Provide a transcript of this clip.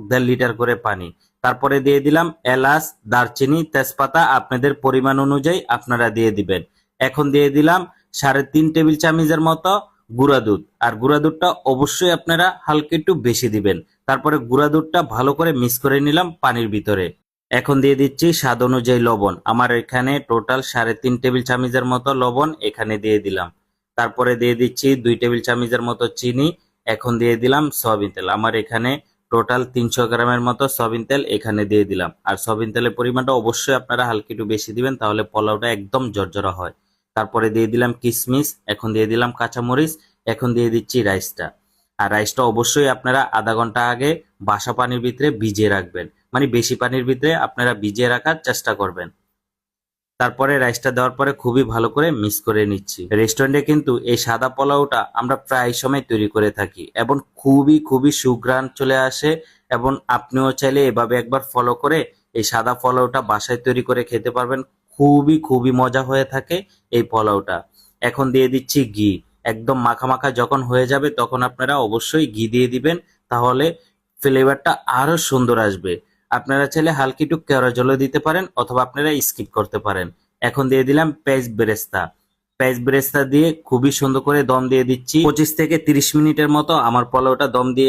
1.5 litre করে পানি। তারপরে দিয়ে দিলাম এলাচ, দারচিনি, তেজপাতা, আপনাদের পরিমাণ অনুযায়ী আপনারা দিয়ে দিবেন। এখন দিয়ে দিলাম 3.5 টেবিল চামচের মতো গুঁড়া দুধ, আর গুঁড়া দুধটা অবশ্যই আপনারা হালকা একটু বেশি দিবেন। তারপরে গুঁড়া দুধটা ভালো করে মিক্স করে নিলাম পানির ভিতরে। এখন দিয়ে দিচ্ছি স্বাদ অনুযায়ী লবণ। আমার এখানে টোটাল 3.5 টেবিল চামচের মতো লবণ এখানে দিয়ে দিলাম। তারপরে দিয়ে দিচ্ছি 2 টেবিল চামচের মতো চিনি। এখন দিয়ে দিলাম সয়াবিন তেল। আমার এখানে টোটাল 300 গ্রামের মতো সয়াবিন তেল এখানে দিয়ে দিলাম। আর সয়াবিন তেলের পরিমাণটা অবশ্যই আপনারা হালকা একটু বেশি দিবেন, তাহলে পোলাওটা একদম ঝরঝরা হয়। তারপরে দিয়ে দিলাম কিশমিশ, এখন দিয়ে দিলাম কাঁচামরিচ, এখন দিয়ে দিচ্ছি রাইসটা। আর রাইসটা অবশ্যই আপনারা আধা ঘন্টা আগে বাসা পানির ভিতরে ভিজিয়ে রাখবেন, মানে বেশি পানির ভিতরে আপনারা ভিজিয়ে রাখার চেষ্টা করবেন। তারপরে রাইসটা দেওয়ার পরে খুবই ভালো করে মিক্স করে নিচ্ছি। রেস্টুরেন্টে কিন্তু এই সাদা পোলাওটা আমরা প্রায় সময় তৈরি করে থাকি এবং খুবই খুবই সুঘ্রাণ চলে আসে। এবং আপনিও চাইলে এভাবে একবার ফলো করে এই সাদা পোলাওটা বাসায় তৈরি করে খেতে পারবেন। খুবই খুবই মজা হয়ে থাকে এই পোলাওটা। এখন দিয়ে দিচ্ছি ঘি। একদম মাখা মাখা যখন হয়ে যাবে তখন আপনারা অবশ্যই ঘি দিয়ে দিবেন, তাহলে ফ্লেভারটা আরো সুন্দর আসবে। আপনারা চাইলে হালকা একটু কেওড়া জলও দিতে পারেন, অথবা আপনারা স্কিপ করতে পারেন। এখন দিয়ে দিলাম পেঁয়াজ বেরেস্তা। পেঁয়াজ বেরেস্তা দিয়ে খুবই সুন্দর করে দম দিয়ে দিচ্ছি। 25 থেকে 30 মিনিটের মতো আমার পোলাওটা দম দিয়ে